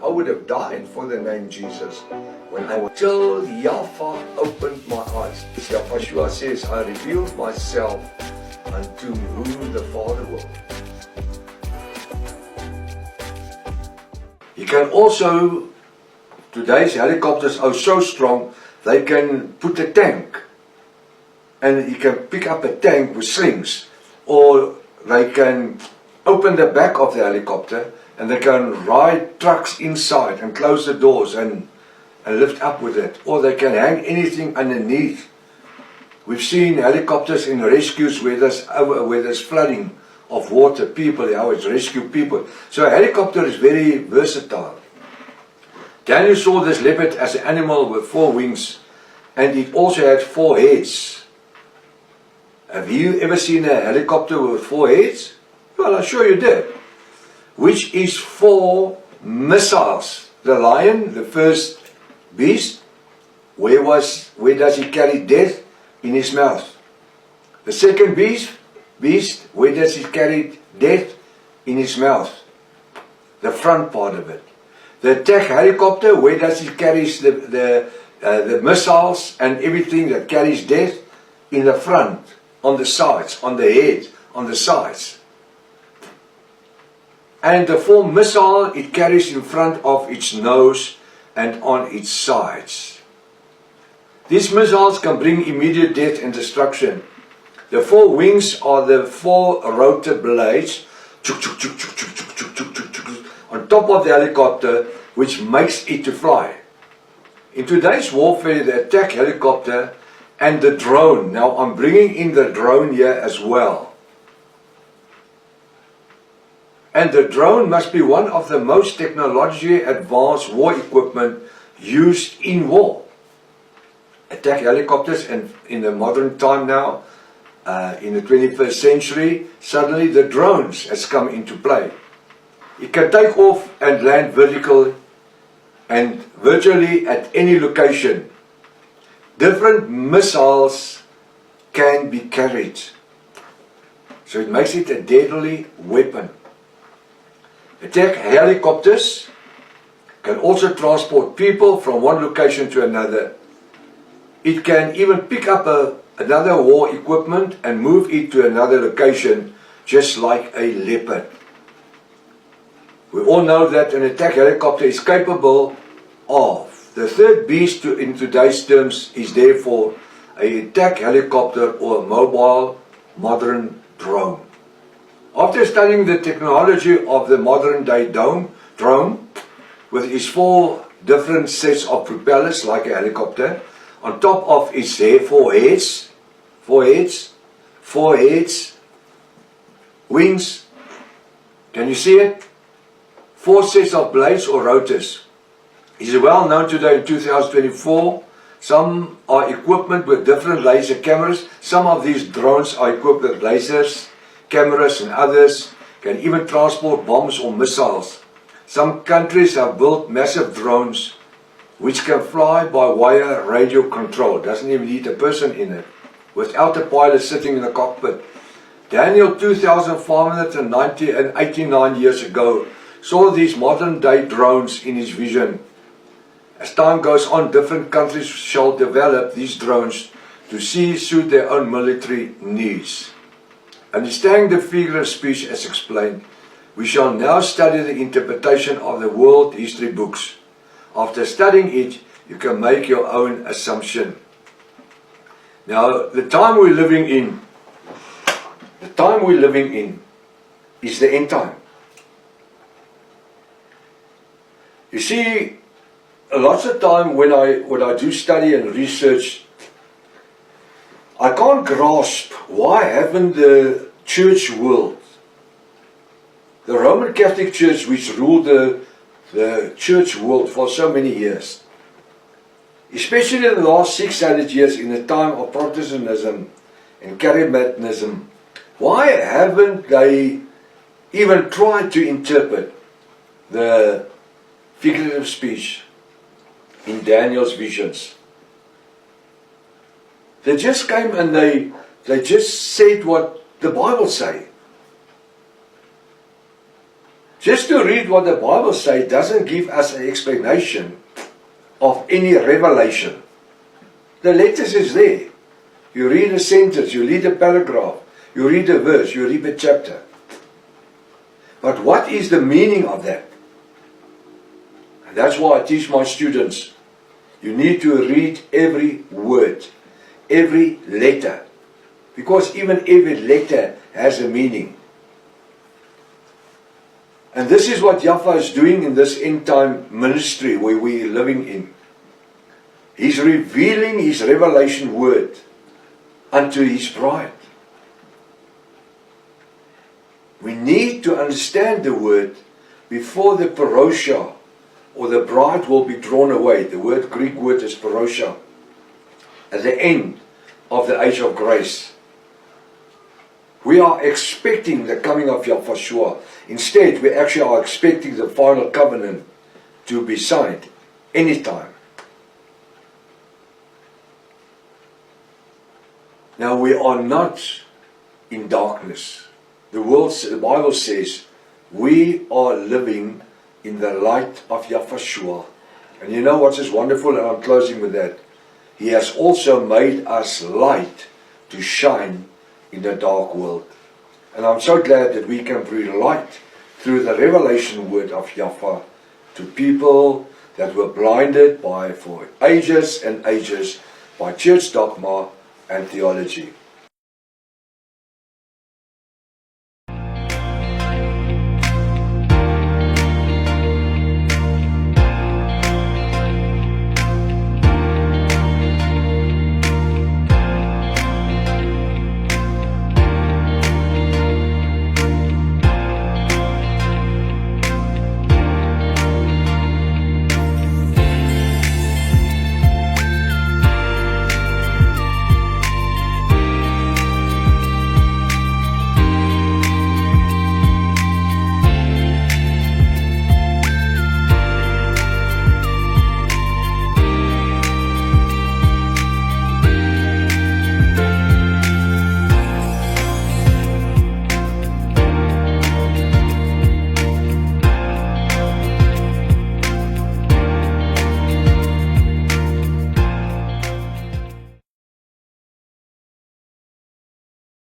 I would have died for the name Jesus when I was till Yahweh opened my eyes. Yahweh says, I revealed myself unto who the Father will. You can also, today's helicopters are so strong, they can put a tank, and you can pick up a tank with slings, or they can open the back of the helicopter and they can ride trucks inside and close the doors and lift up with it, or they can hang anything underneath. We've seen helicopters in rescues where there's flooding of water, people, how it's rescue people. So a helicopter is very versatile. Daniel saw this leopard as an animal with 4 wings, and it also had 4 heads. Have you ever seen a helicopter with 4 heads? Well, I'm sure you did. Which is 4 missiles. The lion, the first beast, where does he carry death? In his mouth. The second beast, where does he carry death? In his mouth. The front part of it. The attack helicopter, where does he carry the missiles and everything that carries death? In the front, on the sides, on the head, on the sides. And the 4 missile, it carries in front of its nose and on its sides. These missiles can bring immediate death and destruction. The 4 wings are the 4 rotor blades on top of the helicopter, which makes it to fly. In today's warfare, the attack helicopter and the drone. Now I'm bringing in the drone here as well. And the drone must be one of the most technologically advanced war equipment used in war. Attack helicopters, and in the modern time now, in the 21st century, suddenly the drones has come into play. It can take off and land vertical and virtually at any location. Different missiles can be carried. So it makes it a deadly weapon. Attack helicopters can also transport people from one location to another. It can even pick up another war equipment and move it to another location, just like a leopard. We all know that an attack helicopter is capable of. The third beast in today's terms is therefore an attack helicopter or a mobile modern drone. After studying the technology of the modern day drone, with its 4 different sets of propellers like a helicopter, on top of its 4 heads, wings, can you see it? 4 sets of blades or rotors. It is well known today in 2024. Some are equipped with different laser cameras. Some of these drones are equipped with lasers, cameras, and others can even transport bombs or missiles. Some countries have built massive drones which can fly by wire radio control. Doesn't even need a person in it, without a pilot sitting in the cockpit. Daniel 2,589 years ago saw these modern day drones in his vision. As time goes on, different countries shall develop these drones to suit their own military needs. Understanding the figure of speech as explained, we shall now study the interpretation of the world history books. After studying it, you can make your own assumption. Now, the time we're living in is the end time. You see, lots of time when I do study and research, I can't grasp why haven't the church world, the Roman Catholic Church, which ruled the church world for so many years, especially in the last 600 years in the time of Protestantism and Charismatism, why haven't they even tried to interpret the figurative speech in Daniel's visions? They just came and they just said what the Bible say. Just to read what the Bible says doesn't give us an explanation of any revelation. The letters is there. You read a sentence, you read a paragraph, you read a verse, you read a chapter. But what is the meaning of that? And that's why I teach my students. You need to read every word, every letter. Because even every letter has a meaning. And this is what Yahweh is doing in this end time ministry where we are living in. He's revealing His revelation word unto His bride. We need to understand the word before the parousia or the bride will be drawn away. The Greek word is parousia. At the end of the age of grace. We are expecting the coming of Yahushua. Instead, we actually are expecting the final covenant to be signed anytime. Now we are not in darkness. The Bible says we are living in the light of Yahushua. And you know what's just wonderful, and I'm closing with that. He has also made us light to shine in the dark world. And I'm so glad that we can bring light through the revelation word of Yahweh to people that were blinded for ages and ages by church dogma and theology.